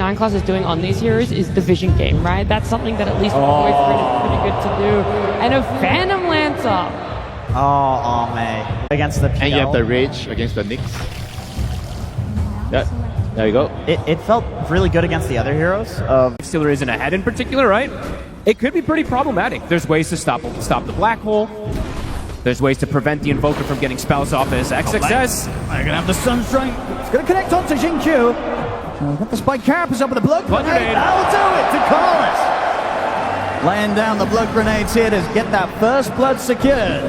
9class is doing on these heroes is the vision game, right? That's something that at least Boyfriend is pretty good to do. And a Phantom Lancer. Oh, man. Against the PL. And you have the Rage against the Nyx. Yeah, there you go. It felt really good against the other heroes. Stealer isn't ahead in particular, right? It could be pretty problematic. There's ways to stop the black hole. There's ways to prevent the Invoker from getting spells off his XXS. They're gonna have the Sunstrike. It's gonna connect onto Xingqiu. Got the Spike Carapace up with the blood grenade. That'll do it to Carlos. Laying down the blood grenades here to get that first blood secured.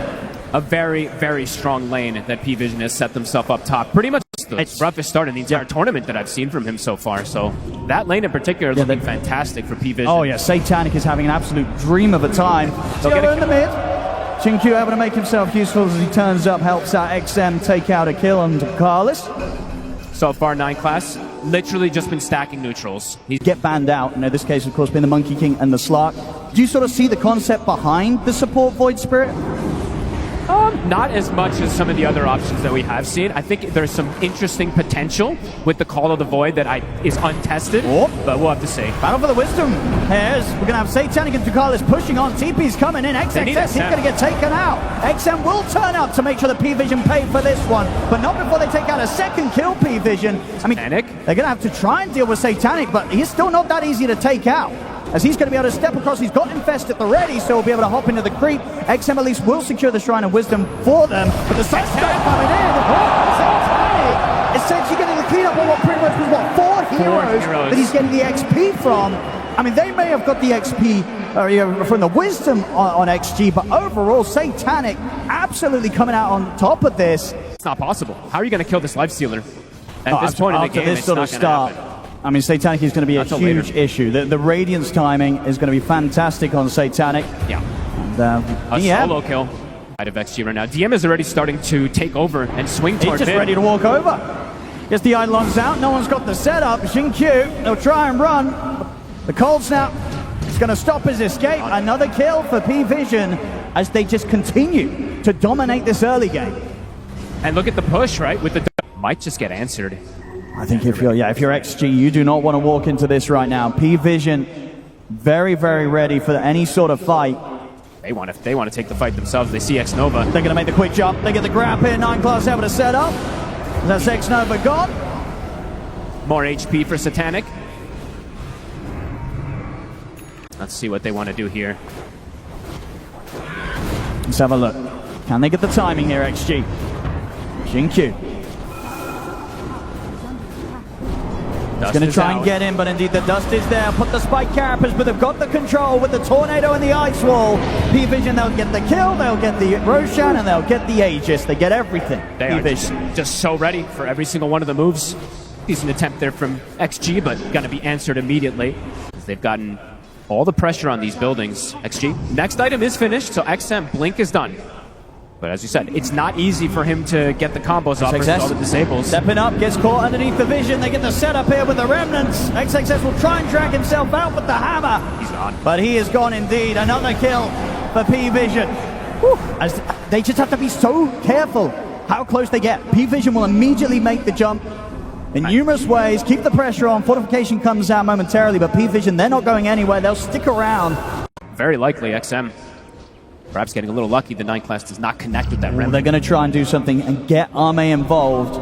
A very, very strong lane that PVISION has set themselves up top. Pretty much the roughest start in the entire tournament that I've seen from him so far. So that lane in particular is looking fantastic for PVISION. Oh yeah, Satanic is having an absolute dream of a time. They'll get in the mid. Xingqiu able to make himself useful as he turns up, helps out XM take out a kill on Carlos. So far, 9class, literally just been stacking neutrals. He'd get banned out, in this case, of course, being the Monkey King and the Slark. Do you sort of see the concept behind the support Void Spirit? Not as much as some of the other options that we have seen. I think there's some interesting potential with the Call of the Void that is untested, but we'll have to see. Battle for the Wisdom. We're going to have Satanic and Ducalis pushing on. TP's coming in. XXS, he's going to get taken out. XM will turn up to make sure that PVISION pay for this one, but not before they take out a second kill, PVISION. I mean, they're going to have to try and deal with Satanic, but he's still not that easy to take out. As he's going to be able to step across, he's got Infest at the ready, so he'll be able to hop into the creep. XM at least will secure the Shrine of Wisdom for them, but the Sunstrike coming in. Satanic essentially getting the cleanup on what pretty much was, what, 4 heroes that he's getting the XP from. I mean, they may have got the XP from the Wisdom on XG, but overall, Satanic absolutely coming out on top of this. It's not possible. How are you going to kill this Lifestealer? At this point in the game, it's not going to happen. I mean, Satanic is going to be a huge issue. The Radiance timing is going to be fantastic on Satanic. Yeah. And, a solo kill out of XG right now. DM is already starting to take over and swing toward He's just ready to walk over. Gets the Eidolons out. No one's got the setup. Xingqiu, they'll try and run. The Cold Snap is going to stop his escape. Another kill for PVISION as they just continue to dominate this early game. And look at the push, right? With the might just get answered. I think if you're XG, you do not want to walk into this right now. PVISION very, very ready for any sort of fight. They want to take the fight themselves. They see X-Nova. They're going to make the quick jump. They get the grab here. 9class able to set up. That's X-Nova gone. More HP for Satanic. Let's see what they want to do here. Let's have a look. Can they get the timing here, XG? Xingqiu. He's going to try and get in, but indeed the dust is there. Put the Spike Carapace, but they've got the control with the Tornado and the Ice Wall. PVISION, they'll get the kill, they'll get the Roshan, and they'll get the Aegis. They get everything. They are just so ready for every single one of the moves. Decent attempt there from XG, but going to be answered immediately. They've gotten all the pressure on these buildings. XG, next item is finished, so XM Blink is done. But as you said, it's not easy for him to get the combos off versus all the disables. Stepping up, gets caught underneath the vision. They get the setup here with the Remnants. XXS will try and drag himself out with the hammer. He's gone. But he is gone indeed. Another kill for PVISION. As they just have to be so careful how close they get. PVISION will immediately make the jump in numerous ways. Keep the pressure on. Fortification comes out momentarily, but PVISION, they're not going anywhere. They'll stick around. Very likely XM. Perhaps getting a little lucky, the 9class does not connect with that remnant. They're going to try and do something and get Arme involved.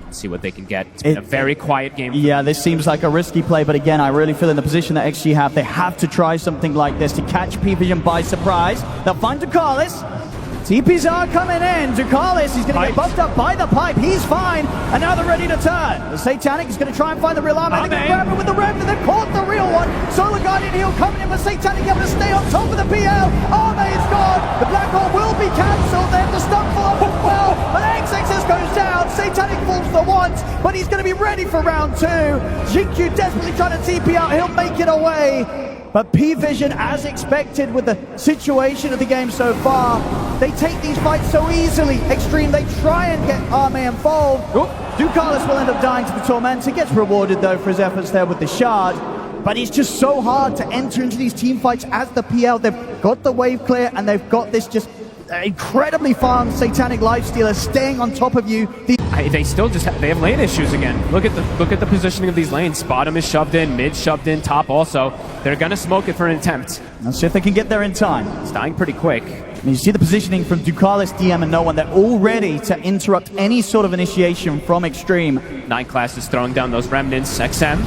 Let's see what they can get. It's been a very quiet game. Yeah, this seems like a risky play, but again, I really feel in the position that XG have, they have to try something like this to catch PVISION by surprise. They'll find Ducalis. TPs are coming in. Ducalis, he's going to get buffed up by the pipe. He's fine. And now they're ready to turn. The Satanic is going to try and find the real Arme. They're going to grab it with the Rev, and they've caught the real one. Solar Guardian Heal coming in, but Satanic able to stay on top of the PL. Arme is gone. The Black Hole will be cancelled. They have to stun full up as well. But XXS goes down. Satanic falls for once, but he's going to be ready for round 2. Xingqiu desperately trying to TP out. He'll make it away. But PVISION, as expected with the situation of the game so far, they take these fights so easily. XTREME, they try and get Arme involved. Ducalis will end up dying to the Torment. He gets rewarded, though, for his efforts there with the Shard. But it's just so hard to enter into these team fights as the PL. They've got the wave clear, and they've got this just incredibly fun Satanic Lifestealer staying on top of you. I They still just they have lane issues again. Look at the positioning of these lanes. Bottom is shoved in, mid shoved in, top also. They're gonna smoke it for an attempt. Let's see if they can get there in time. It's dying pretty quick. And you see the positioning from Ducalis, DM, and No One. They're all ready to interrupt any sort of initiation from Extreme. 9 Class is throwing down those remnants. XM.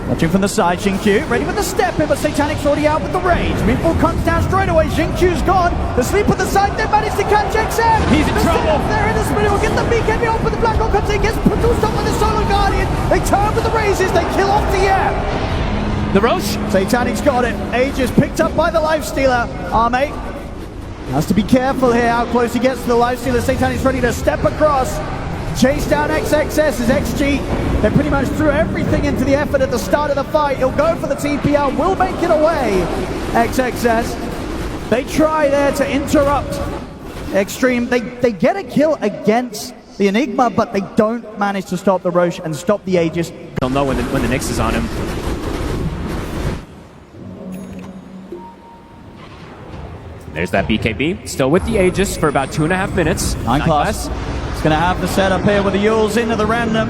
Watching from the side, Xingqiu ready with the step in, but Satanic's already out with the rage. Meatball comes down straight away. Xingqiu's gone. The sleep at the side, they managed to catch XM. He's in trouble. There in the split, will get the BKB off, but the Black Hole comes in, gets put to stop with the Solar Guardian. They turn with the raises, they kill off the air. The Roche. Satanic's got it. Aegis picked up by the Lifestealer. Arme has to be careful here how close he gets to the Lifestealer. Satanic's ready to step across. Chase down XXS as XG. They pretty much threw everything into the effort at the start of the fight. He'll go for the TPL, will make it away. XXS. They try there to interrupt Extreme. They get a kill against the Enigma, but they don't manage to stop the Roche and stop the Aegis. They'll know when the Nyx is on him. There's that BKB. Still with the Aegis for about 2.5 minutes. 9 Class. Going to have the setup here with the Yules into the random.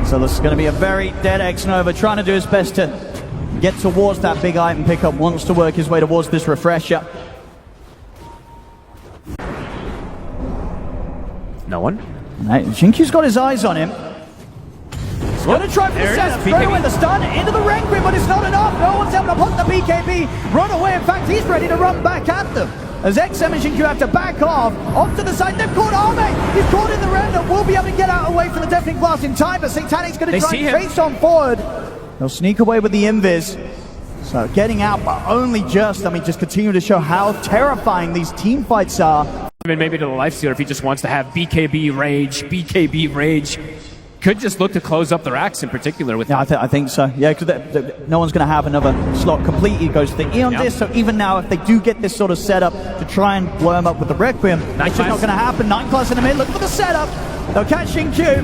So this is going to be a very dead X-Nova, trying to do his best to get towards that big item pickup, wants to work his way towards this refresher. No one. Right, Xingqiu's got his eyes on him. He's going to try for the setup, straight away the stun into the rank grid, but it's not enough. No one's able to put the BKB, run away. In fact, he's ready to run back at them. As XM and Xingqiu have to back off to the side. They've caught Arme. He's caught in the random. Will be able to get out away from the Deafening Blast in time, but Satanic's going to try and face on forward. They'll sneak away with the Invis. So getting out, but only just. I mean, just continue to show how terrifying these team fights are. I mean, maybe to the Lifestealer if he just wants to have BKB rage. Could just look to close up the racks in particular with. Yeah, I think so. Yeah, because no one's going to have another slot completely. Goes to the Eon Disc. So even now, if they do get this sort of setup to try and blow him up with the Requiem, it's just not going to happen. 9 Class in the mid. Look for the setup. They'll catch Xingqiu.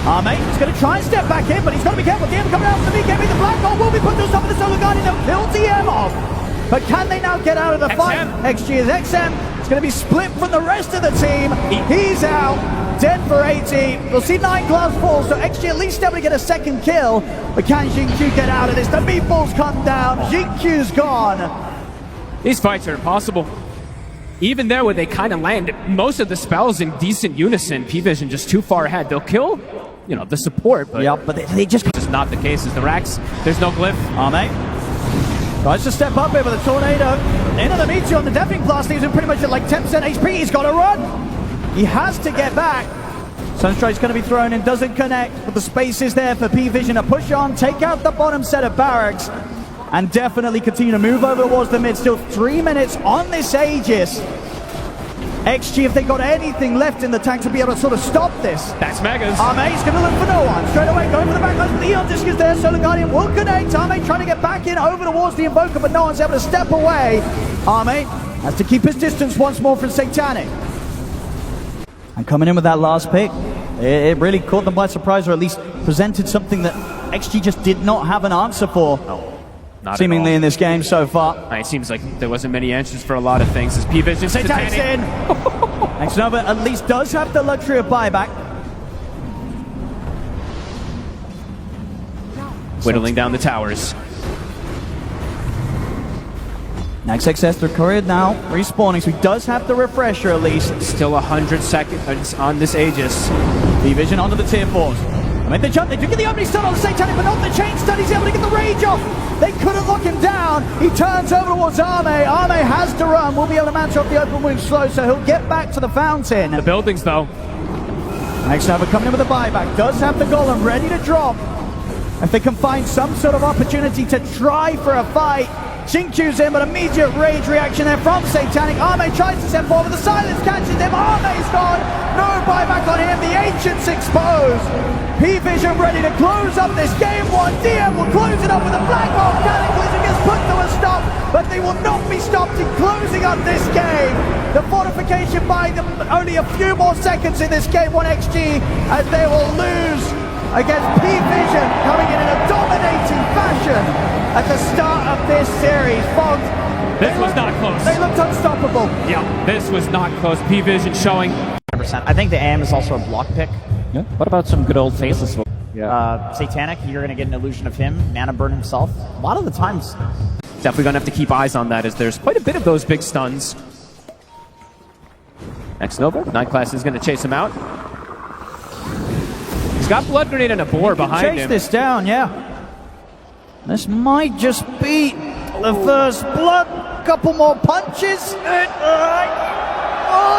Arme is going to try and step back in, but he's got to be careful. DM coming out from the BKB. The Black Hole will be put to stop with the Solar Guardian. They'll kill DM off. But can they now get out of the fight? XG is XM. It's going to be split from the rest of the team. He's out. Dead for 80. We'll see 9 Class fall, so XG at least able to get a second kill. But can Xingqiu get out of this? The meatballs come down. Xingqiu's gone. These fights are impossible. Even there where they kind of land most of the spells in decent unison, PVISION just too far ahead. They'll kill, you know, the support, but, but they just... This is not the case. As the racks, there's no glyph. Arme tries to step up here with a tornado. Into the Meteor on the Deafening Blast leaves him pretty much at like 10% HP. He's got to run. He has to get back. Sunstrike's going to be thrown in, doesn't connect, but the space is there for PVISION to push on, take out the bottom set of barracks, and definitely continue to move over towards the mid. Still 3 minutes on this Aegis. XG, if they got anything left in the tank to be able to sort of stop this. That's Megas. Arme's going to look for no one. Straight away, going for the backlash. The Eon Disc is there. Solar Guardian will connect. Arme trying to get back in over towards the Invoker, but no one's able to step away. Arme has to keep his distance once more from Satanic. And coming in with that last pick, it really caught them by surprise, or at least presented something that XG just did not have an answer for. No, not seemingly in this game so far. It seems like there wasn't many answers for a lot of things. As PVISION Satanic's in. X-Nova at least does have the luxury of buyback. Whittling down the towers. XXS, they're courier now, respawning, so he does have the refresher at least. Still 100 seconds on this Aegis. PVISION onto the tier 4s. I mean, they jump, they do get the opening stun on the Satanic, but not the chain stun. He's able to get the rage off. They couldn't lock him down. He turns over towards Arme. Arme has to run. Will be able to match off the open wound slow, so he'll get back to the fountain. The buildings, though. X-Nova coming in with a buyback. Does have the golem ready to drop. If they can find some sort of opportunity to try for a fight. Xingqiu's in, but immediate rage reaction there from Satanic. Arme tries to step forward, the silence catches him. Arme's gone. No buyback on him. The Ancient's exposed. PVISION ready to close up this game one. DM will close it up with a Black Hole. Cataclysm gets put to a stop, but they will not be stopped in closing up this game. The fortification buying them only a few more seconds in this game one XG, as they will lose against PVISION, coming in a dominating fashion at the start of this series. Fogs, this was not close. They looked unstoppable. Yeah, this was not close. PVISION showing 100%. I think the AM is also a block pick. Yeah. What about some good old faces? Satanic, you're going to get an illusion of him. Mana Burn himself. A lot of the times. Definitely going to have to keep eyes on that, as there's quite a bit of those big stuns. Nova, Night Class is going to chase him out. He's got Blood Grenade and a boar behind him. Chase this down, yeah. This might just be the first blood. Couple more punches. Oh,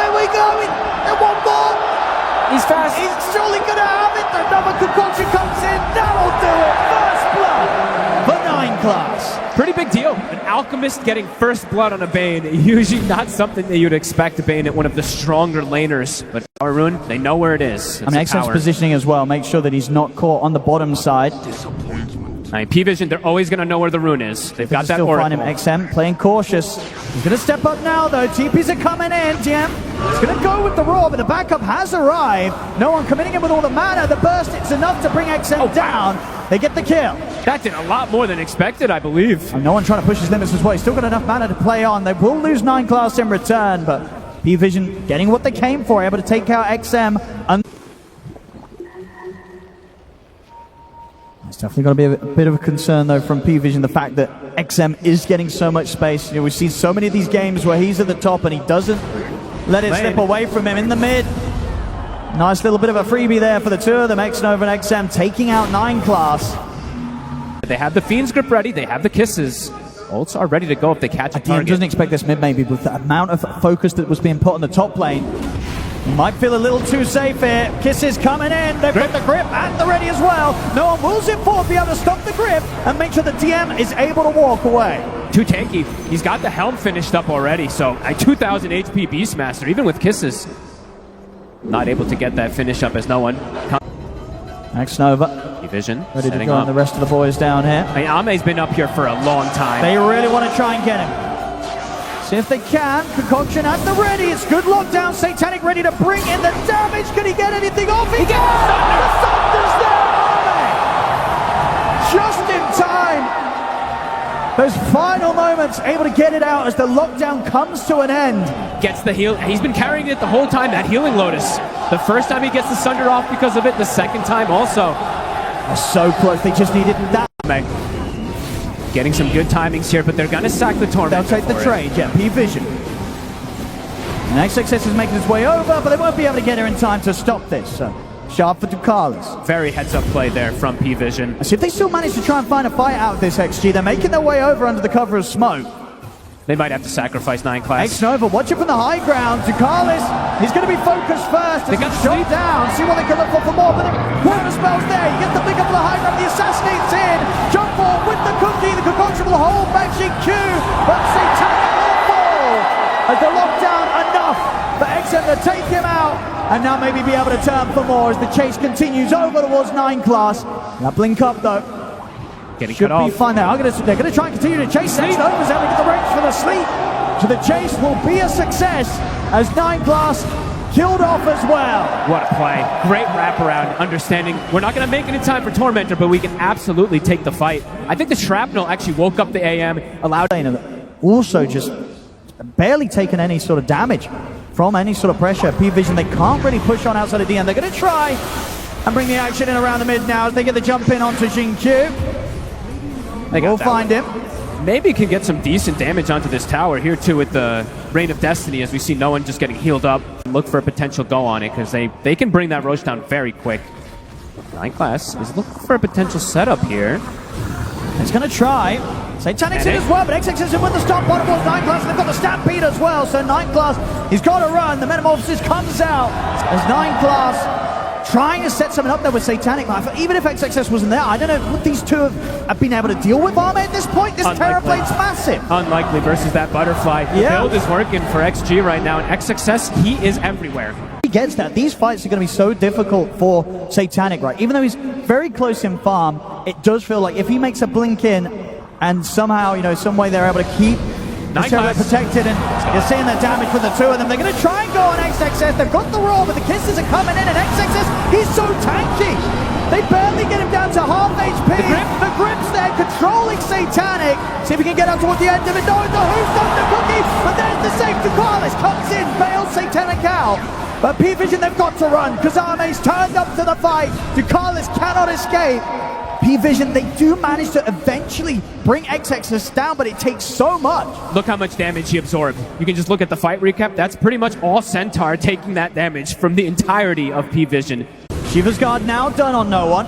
here we go. And one more. He's fast. He's surely going to have it. Another concoction comes in. That'll do it. First blood for 9 Class. Pretty big deal. An Alchemist getting first blood on a Bane. Usually not something that you'd expect a Bane at one of the stronger laners. But our Rune, they know where it is. It's XM's positioning as well. Make sure that he's not caught on the bottom side. PVISION, they're always going to know where the Rune is. They've got that still Oracle. Find him. XM playing cautious. He's going to step up now, though. TPs are coming in. DM is going to go with the Raw, but the backup has arrived. No one committing in with all the mana. The burst, it's enough to bring XM down. They get the kill. That did a lot more than expected, I believe. And no one trying to push his limits as well. He's still got enough mana to play on. They will lose 9 Class in return, but PVISION getting what they came for, able to take out XM. It's definitely going to be a bit of a concern, though, from PVISION, the fact that XM is getting so much space. You know, we've seen so many of these games where he's at the top and he doesn't let it slip away from him in the mid. Nice little bit of a freebie there for the two of them, Nova and XM, taking out 9 Class. They have the Fiend's Grip ready, they have the Kisses. Ults are ready to go if they catch a target. Doesn't expect this mid, maybe, with the amount of focus that was being put on the top lane. He might feel a little too safe here. Kisses coming in. They've got the grip at the ready as well. No one wills it forward, be able to stop the grip and make sure the DM is able to walk away. Too tanky. He's got the helm finished up already, so a 2000 HP Beastmaster, even with Kisses. Not able to get that finish up as no one. Nova. PVISION ready to go on the rest of the boys down here. I mean, Ame's been up here for a long time. They really want to try and get him. See if they can. Concoction at the ready. It's good lockdown. Satanic ready to bring in the damage. Can he get anything off? He can! The Thunder's there! Just in time. Those final moments, able to get it out as the lockdown comes to an end. Gets the heal. He's been carrying it the whole time, that Healing Lotus. The first time he gets the Sunder off because of it, the second time also. They're so close. They just needed that. Getting some good timings here, but they're going to sack the Torment. They'll take the trade, yeah, PVISION. And XXS is making his way over, but they won't be able to get here in time to stop this. So, sharp for Ducalis. Very heads-up play there from PVISION. See if they still manage to try and find a fight out of this XG. They're making their way over under the cover of smoke. They might have to sacrifice 9 Class. Nova, watch it from the high ground. Ducalis, he's going to be focused first. They got shot down. See what they can look for more. But the quarter spell's there. He gets the pick up of the high ground. The assassinate's in. Jump ball with the cookie. The concoction will hold back Q. But Satanic will fall. As the lockdown enough for XM to take him out. And now maybe be able to turn for more as the chase continues over towards 9 Class. Now blink up though. Getting Should cut be off. fine now. They're going to try and continue to chase. Nova's able to get the range for the sleep. So the chase will be a success as 9 Class killed off as well. What a play. Great wraparound, understanding we're not going to make it in time for Tormentor, but we can absolutely take the fight. I think the Shrapnel actually woke up the AM, allowed... Also just barely taken any sort of damage from any sort of pressure. PVISION, they can't really push on outside of DM. They're going to try and bring the action in around the mid now as they get the jump in onto Q. We'll find him. Maybe can get some decent damage onto this tower here too with the Reign of Destiny, as we see no one just getting healed up. Look for a potential go on it because they can bring that Roach down very quick. 9 Class is looking for a potential setup here. It's going to try. Satanic's in as well, but XX is in with the stop. One towards 9 Class, and they've got the Stampede as well. So 9 Class, he's got to run. The Metamorphosis comes out as 9 Class trying to set something up there with Satanic Life. Even if XXS wasn't there, I don't know what these two have been able to deal with Arme at this point. This Terrorplane's massive. Unlikely versus that Butterfly. The build is working for XG right now, and XXS, he is everywhere. He gets that. These fights are going to be so difficult for Satanic, right? Even though he's very close in farm, it does feel like if he makes a blink in and somehow, you know, some way they're able to keep the Terror protected, and you're seeing the damage from the two of them. They're going to try and go on XXS. They've got the roll, but the kisses are coming in, and XXS, he's so tanky. They barely get him down to half HP. The grip's there, controlling Satanic. See if he can get up toward the end of it. No, the who's done the cookie, but there's the save. Ducalis comes in, bails Satanic out. But PVISION, they've got to run, because Arme's turned up to the fight. Ducalis cannot escape. PVISION, they do manage to eventually bring XXS down, but it takes so much. Look how much damage he absorbed. You can just look at the fight recap. That's pretty much all Centaur taking that damage from the entirety of PVISION. Shiva's guard now done on no one.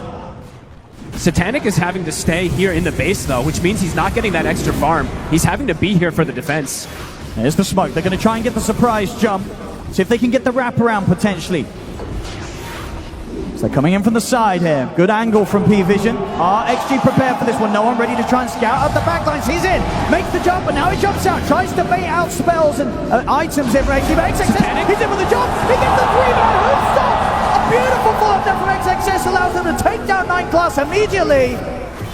Satanic is having to stay here in the base, though, which means he's not getting that extra farm. He's having to be here for the defense. There's the smoke. They're going to try and get the surprise jump. See if they can get the wraparound, potentially. So they're coming in from the side here. Good angle from PVISION. XG prepared for this one. No one ready to try and scout out the backlines. He's in. Makes the jump, but now he jumps out. Tries to bait out spells and items in for XG. But XXS, he's in with the jump. He gets the 3-man hoop stop. A beautiful follow-up there from XXS allows them to take down 9 class immediately.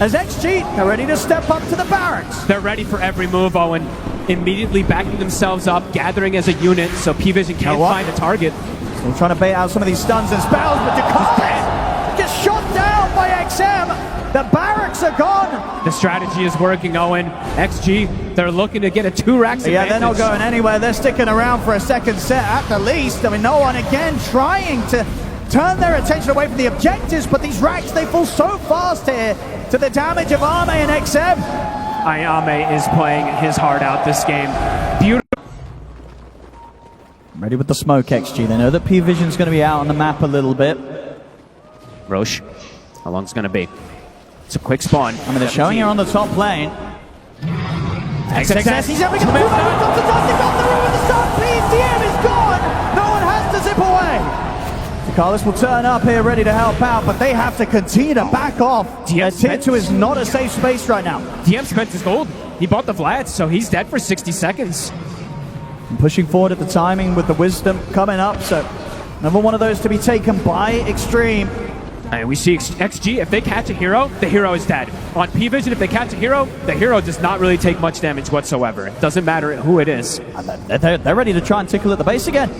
As XG are ready to step up to the barracks. They're ready for every move, Owen. Immediately backing themselves up, gathering as a unit, so PVISION can't find a target. Still trying to bait out some of these stuns and spells, but Ducalis gets shot down by XM. The barracks are gone. The strategy is working, Owen. XG, they're looking to get a 2-rack advantage. Yeah, they're not going anywhere. They're sticking around for a second set at the least. I mean, no one again trying to turn their attention away from the objectives, but these racks, they fall so fast here to the damage of Arme and XM. Ayame is playing his heart out this game. Beautiful. Ready with the smoke, XG. They know that PVISION's going to be out on the map a little bit. Roche, how long is it going to be? It's a quick spawn. I mean, they're showing here on the top lane. XXS, he's having a move. He got the room with the start. DM is gone. No one has to zip away. Ducalis will turn up here ready to help out, but they have to continue to back off. Tier 2 is not a safe space right now. DM spent his gold. He bought the Vlad, so he's dead for 60 seconds. And pushing forward at the timing with the wisdom coming up, so another one of those to be taken by Extreme. And we see XG, if they catch a hero, the hero is dead. On PVISION, if they catch a hero, the hero does not really take much damage whatsoever. It doesn't matter who it is. They're ready to try and tickle at the base again.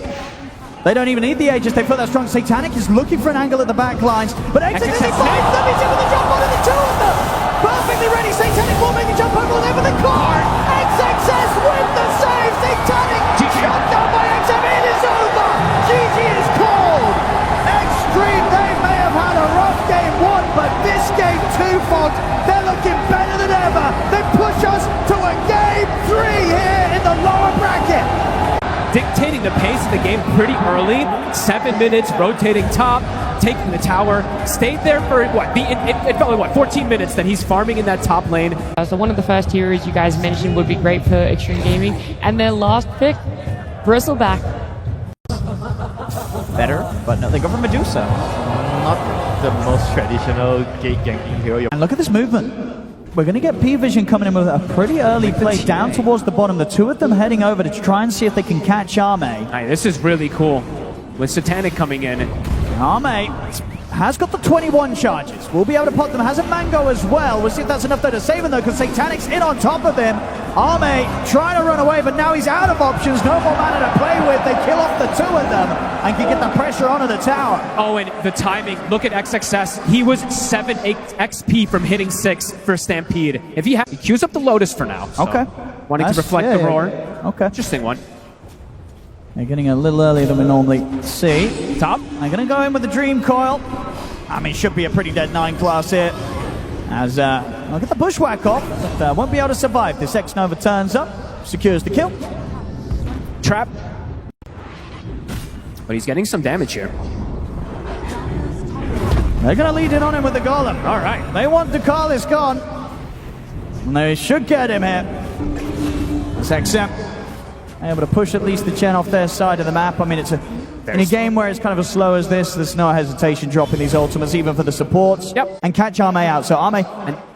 They don't even need the Aegis, they feel that strong. Satanic is looking for an angle at the back lines, but XXS finds them, he's in with the jump on the 2 of them! Perfectly ready, Satanic will make a jump over there with the car! XXS with the save! Satanic shot down by XM, it is over! GG is called! Extreme, they may have had a rough game 1, but this game 2, Fox, they're looking better than ever! They push us to a game 3 here in the lower bracket! Dictating the pace of the game pretty early. 7 minutes, rotating top, taking the tower. Stayed there for, what, it felt like, 14 minutes that he's farming in that top lane. So one of the first heroes you guys mentioned would be great for Extreme Gaming. And their last pick, Bristleback. Better, but no, they go for Medusa. Not the most traditional gate ganking hero. And look at this movement. We're going to get PVISION coming in with a pretty early play down towards the bottom. The 2 of them heading over to try and see if they can catch Arme. Right, this is really cool with Satanic coming in. Arme has got the 21 charges. We'll be able to pop them. Has a Mango as well. We'll see if that's enough though to save him though, because Satanic's in on top of him. Arme trying to run away, but now he's out of options. No more mana to play with. They kill off the 2 of them and can get the pressure onto the tower. Oh, and the timing. Look at XXS. He was 7 XP from hitting 6 for Stampede. If he queues up the Lotus for now. So Okay. Wanting to reflect the roar. Okay. Interesting one. They're getting a little earlier than we normally see. Top. I'm going to go in with the Dream Coil. I mean, should be a pretty dead 9 class here. As I'll get the Bushwhack off, but won't be able to survive. This X-Nova turns up, secures the kill. Trap. But he's getting some damage here. They're going to lead in on him with the Golem. All right. They want Ducalis gone. And they should get him here. This XM able to push at least the Chen off their side of the map. I mean, it's in a game where it's kind of as slow as this, there's no hesitation dropping these ultimates, even for the supports. Yep. And catch Arme out. So Arme,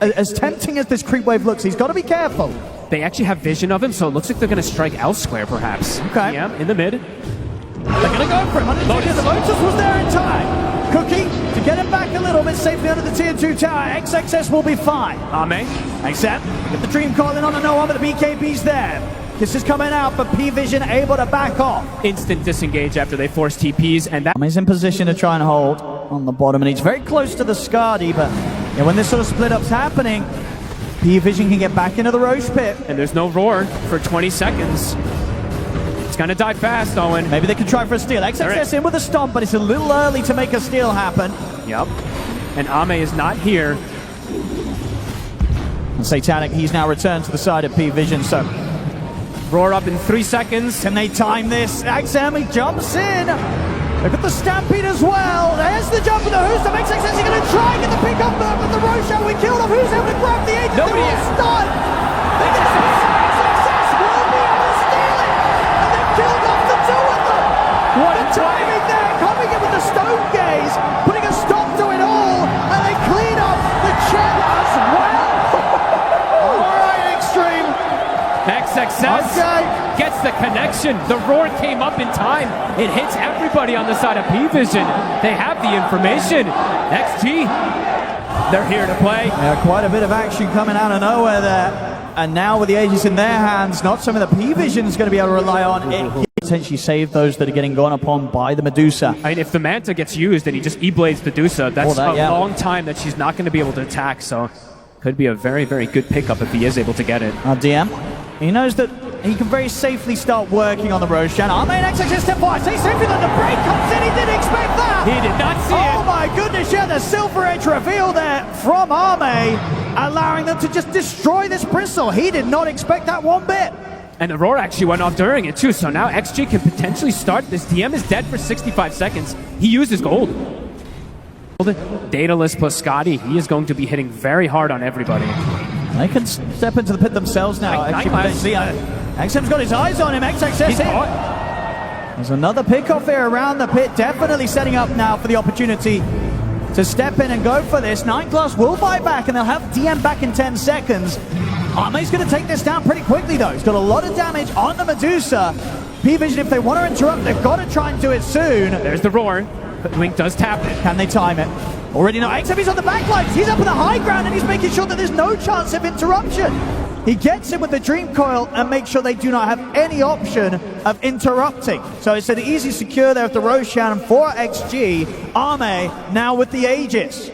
as tempting as this creep wave looks, he's got to be careful. They actually have vision of him, so it looks like they're going to strike elsewhere, perhaps. Okay. Yeah, in the mid. They're going to go for him. The Lotus was there in time. Cookie to get him back a little bit safely under the tier 2 tower. XXS will be fine. Ame. Except, get the Dream calling on a no one, but the BKB's there. This is coming out, but PVISION able to back off. Instant disengage after they force TPs, and that... He's in position to try and hold on the bottom, and he's very close to the Skadi, but when this sort of split-up's happening, PVISION can get back into the Roche pit. And there's no roar for 20 seconds. It's gonna die fast, Owen. Maybe they can try for a steal. XXS in with a stomp, but it's a little early to make a steal happen. Yep. And Ame is not here. And Satanic, he's now returned to the side of PVISION, so Roar up in 3 seconds. can they time this? XM, he jumps in. Look at the Stampede as well. There's the jump of the Who's. XXS is going to try and get the pick up there, but the Roshan we killed off. Who's able to grab the agent? Nobody They're is. all stunned. XXS will be able to steal it. And they've killed off the two of them. What The a play. timing there, coming in with the stone gaze, putting a stop to it all, and they clean up the chat as well. All right, Extreme. XXS gets the connection. The roar came up in time. It hits everybody on the side of PVISION. They have the information. XG, they're here to play. Yeah, quite a bit of action coming out of nowhere there. And now with the Aegis in their hands, not something that PVISION is going to be able to rely on. It can potentially save those that are getting gone upon by the Medusa. I mean, if the Manta gets used and he just E-blades the Medusa, that's a long time that she's not going to be able to attack. So could be a very, very good pickup if he is able to get it. DM, he knows that he can very safely start working on the Roshan. Arme and XXS step forward. Say safely that the break comes in. He didn't expect that. He did not see it. Oh my goodness, yeah, the Silver Edge reveal there from Arme, allowing them to just destroy this Bristle. He did not expect that one bit. And the roar actually went off during it too, so now XG can potentially start. This DM is dead for 65 seconds. He used his gold. Daedalus plus Scotty, he is going to be hitting very hard on everybody. They can step into the pit themselves now. Night XM's got his eyes on him. XXS He's in. caught. There's another pick-off here around the pit. Definitely setting up now for the opportunity to step in and go for this. 9 Class will fight back, and they'll have DM back in 10 seconds. Arme's going to take this down pretty quickly, though. He's got a lot of damage on the Medusa. PVISION, if they want to interrupt, they've got to try and do it soon. There's the roar, but Wink does tap it. Can they time it? Already know. XM is on the back lines. He's up in the high ground, and he's making sure that there's no chance of interruption. He gets in with the Dream Coil and makes sure they do not have any option of interrupting. So it's an easy secure there with the Roshan for XG. Arme now with the Aegis.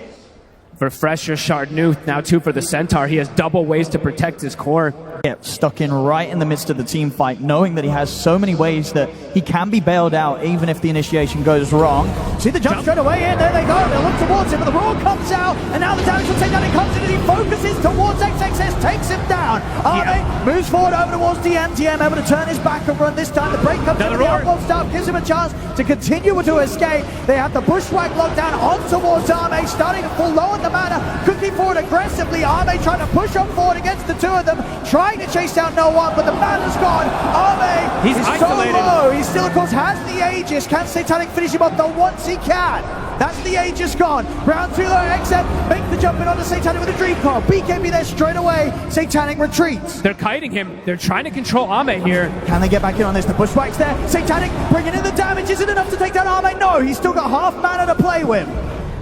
Refresher Chardonnay, now 2 for the Centaur. He has double ways to protect his core. Yeah, stuck in right in the midst of the team fight, knowing that he has so many ways that he can be bailed out even if the initiation goes wrong. See the jump straight away in, there they go, they look towards him, but the roar comes out, and now the damage will take down, he comes in and he focuses towards XXS, takes him down. Arme moves forward over towards DM, DM able to turn his back and run this time, the break comes in, the outboard stop gives him a chance to continue to escape. They have the bushwhack locked down on towards Arme, starting to fall low at the mana, cooking forward aggressively. Arme trying to push on forward against the two of them, trying to chase down no one, but the mana's gone. Arme He's is isolated. so low. He still, of course, has the Aegis. Can Satanic finish him off the once he can? That's the Aegis gone. Round 2 though, XM make the jump in onto Satanic with a Dream Coil. BKB there straight away. Satanic retreats. They're kiting him. They're trying to control Ame here. Can they get back in on this? The bushwhack's there. Satanic bringing in the damage. Is it enough to take down Arme? No, he's still got half mana to play with.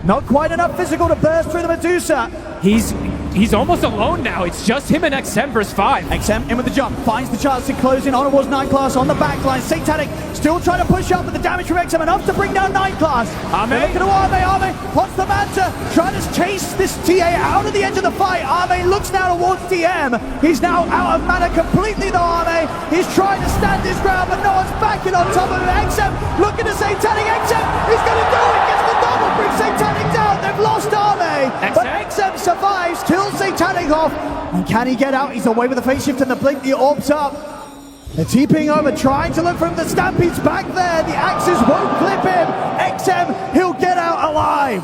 Not quite enough physical to burst through the Medusa. He's almost alone now. It's just him and XM versus 5. XM in with the jump, finds the chance to close in on towards 9 Class on the back line. Satanic still trying to push up, but the damage from XM enough to bring down 9 Class. Arme. They're looking to Arme wants the Manta, trying to chase this TA out of the edge of the fight. Arme looks now towards DM. He's now out of mana completely though, Arme. He's trying to stand his ground, but no one's backing on top of him. XM looking to Satanic. XM is going to do it. Gets the double, brings Satanic down. They've lost Arme, but XM survives, kills Satanic off. And can he get out? He's away with the face shift and the blink, the orbs up. They're TPing over, trying to look for him. The Stampede's back there. The axes won't clip him. XM, he'll get out alive.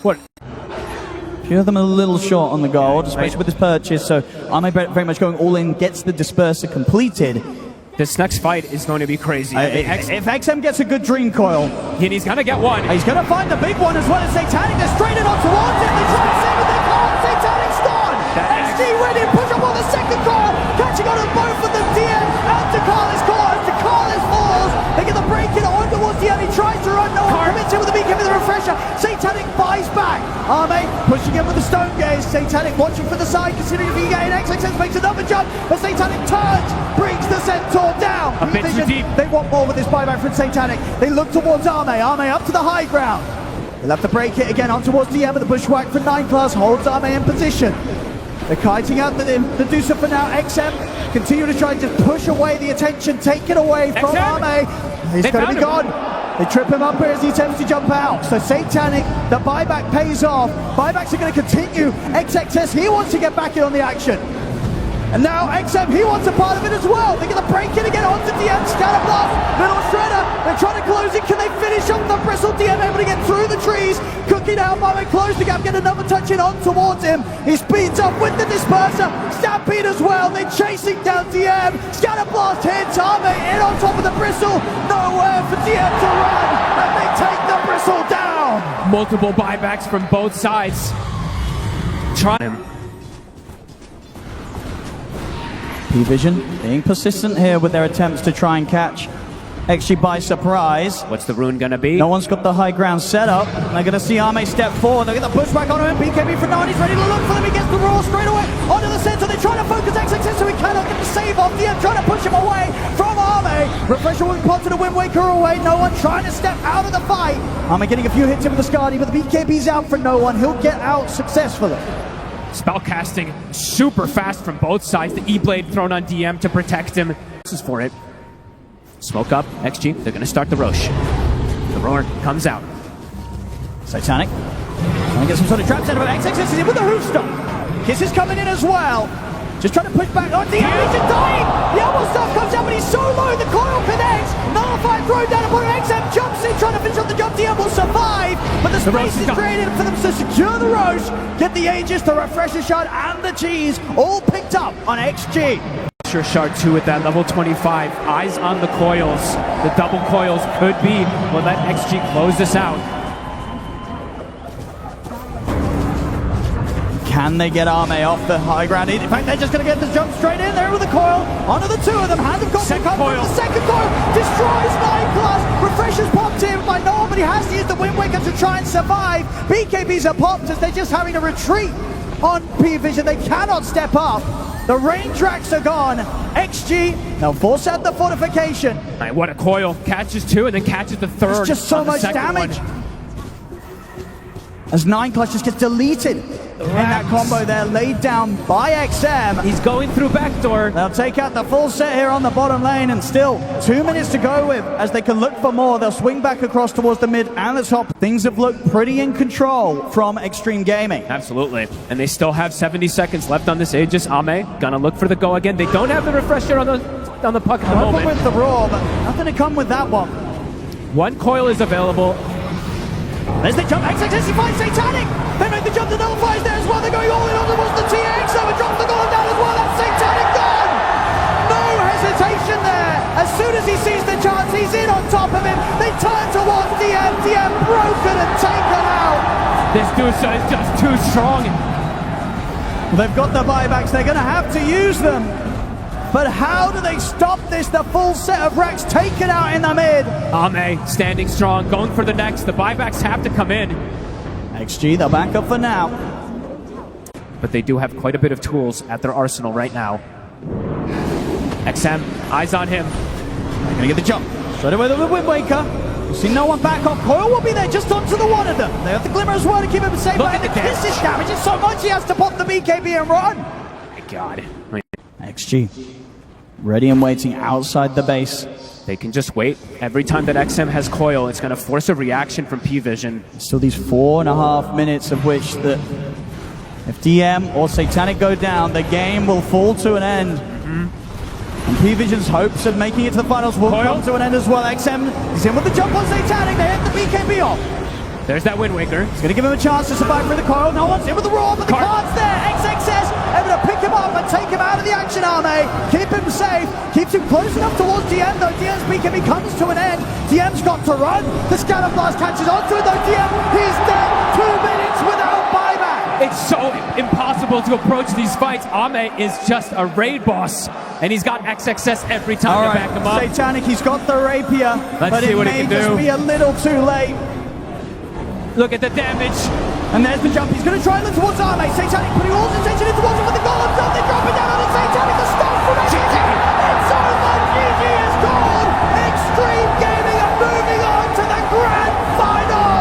What? A few of them are a little short on the gold, especially with this purchase. So Arme very much going all in, gets the disperser completed. This next fight is going to be crazy. If XM gets a good Dream Coil, and he's going to get one. He's going to find the big one as well as Satanic. They're straight on towards him. They try to save it, they can't. Satanic's gone. XG winning, push up on the second coil, catching on to both of them. DM and Takali's caught. Takali's falls. They get the break in on towards DM. He tries to run. No one commits him with the BKB with the refresher. Satanic buys back. Arme pushing in with the stone gaze. Satanic watching for the side, considering if he can get in. XXS makes another jump, but Satanic turns, brings the Centaur down. A bit too deep. They want more with this buyback from Satanic. They look towards Arme. Arme up to the high ground. They'll have to break it again on towards DM with the bushwhack for 9 Class. Holds Arme in position. They're kiting out the Medusa for now. XM continue to try and just push away the attention, take it away from XM. Arme. He's going to be gone. They trip him up here as he attempts to jump out. So Satanic, the buyback pays off. Buybacks are going to continue. XXS, he wants to get back in on the action. And now XM, he wants a part of it as well. They're going to break it again onto DM. Scatterblast, middle shredder. They're trying to close it. Can they finish up the bristle? DM able to get through the trees. Cooking out, Buyback close the gap, get another touch in on towards him. He speeds up with the disperser. Stampede as well. They're chasing down DM. Scatterblast hits Arme in on top of the bristle. Nowhere for DM to run. And they take the bristle down. Multiple buybacks from both sides. Try him. PVISION being persistent here with their attempts to try and catch XG by surprise. What's the rune gonna be? No one's got the high ground set up. They're going to see Arme step forward. They're going to push back on him. BKB for 9. He's ready to look for them. He gets the roar straight away onto the center. They're trying to focus XXS so he cannot get the save off. DM trying to push him away from Arme. Refresher will pot to the Wind Waker away. No one trying to step out of the fight. Arme getting a few hits in with the Skadi, but the BKB's out for no one. He'll get out successfully. Spell casting super fast from both sides. The E-Blade thrown on DM to protect him. This is for it. Smoke up, XG. They're going to start the Roche. The roar comes out. Satanic. Trying to get some sort of traps out of it. XXS is in with the hoof stop. Kiss is coming in as well. Just trying to push back. Oh, DM is just dying. The elbow stuff comes out, but he's so low. The coil connects. Nullify thrown down upon XM. Jumps in, trying to finish up the jump. DM will survive, but the space is created for them to secure the Roche. Get the Aegis, the Refresher Shard, and the Cheese all picked up on XG. Shard 2 at that level 25. Eyes on the coils. The double coils could be what let XG close this out. Can they get Arme off the high ground? In fact, they're just going to get the jump straight in there with the coil. Onto the two of them. Hand of Second coil. The second coil destroys 9+. Refreshers popped in by no one, but he has to use the Wind Waker to try and survive. BKBs are popped as they're just having to retreat on PVISION. They cannot step up. The range racks are gone. XG, they'll force out the fortification. Right, what a coil. Catches two and then catches the third. It's just so much damage. As 9+ just gets deleted. And that combo there laid down by XM. He's going through backdoor. They'll take out the full set here on the bottom lane, and still 2 minutes to go with as they can look for more. They'll swing back across towards the mid and the top. Things have looked pretty in control from Extreme Gaming. Absolutely. And they still have 70 seconds left on this Aegis. Ame gonna look for the go again. They don't have the refresher on the puck at the moment. With the roar, but nothing to come with that one. One coil is available. There's the jump. XXS, he finds Satanic. They make the jump to nullifies there as well. They're going all in on towards the TX. So it drops the golem down as well. That's Satanic gone. No hesitation there. As soon as he sees the chance, he's in on top of him. They turn towards DM. DM broken and taken out. This dude is just too strong. They've got the buybacks. They're going to have to use them. But how do they stop this? The full set of racks taken out in the mid. Ame standing strong, going for the next. The buybacks have to come in. XG, they'll back up for now. But they do have quite a bit of tools at their arsenal right now. XM, eyes on him. They're going to get the jump. Straight away with the Wind Waker. We'll see no one back off. Coil will be there just onto the one of them. They have the Glimmer as well to keep him safe. Look at the damage. Kiss damage is so much he has to pop the BKB and run. My God. XG, ready and waiting outside the base. They can just wait. Every time that XM has coil, it's going to force a reaction from PVISION. Still these 4.5 minutes of which that if DM or Satanic go down, the game will fall to an end. And PVISION's hopes of making it to the finals will come to an end as well. XM is in with the jump on Satanic. They hit the BKB off. There's that Wind Waker. It's going to give him a chance to survive through the coil. No one's in with the roar, but the card's there. XXS able to pick him up and take him out of the action, Arme. Keep him safe. Keeps him close enough towards DM, though. DM's BKB comes to an end. DM's got to run. The Scatter Blast catches onto it, though. DM, he's dead. 2 minutes without buyback. It's so impossible to approach these fights. Ame is just a raid boss, and he's got XXS every time to back him up. Satanic, he's got the rapier, but it may just be a little too late. Look at the damage. And there's the jump. He's going to try and look towards Arme. Satanic putting all his attention in towards him with the golems up. They drop it down on it. Satanic, the stop from XG. It's over. GG is called. Extreme Gaming are moving on to the grand final.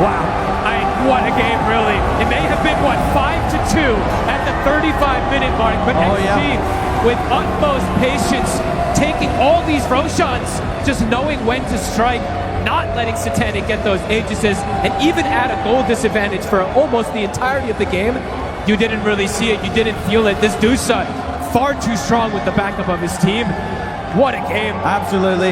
Wow. What a game, really. It may have been, 5-2 at the 35-minute mark, but Oh, XG yeah. with utmost patience, taking all these Roshans, just knowing when to strike, not letting Satanic get those Aegises, and even at a goal disadvantage for almost the entirety of the game, you didn't really see it, you didn't feel it. This Dusa, far too strong with the backup of his team. What a game. Absolutely.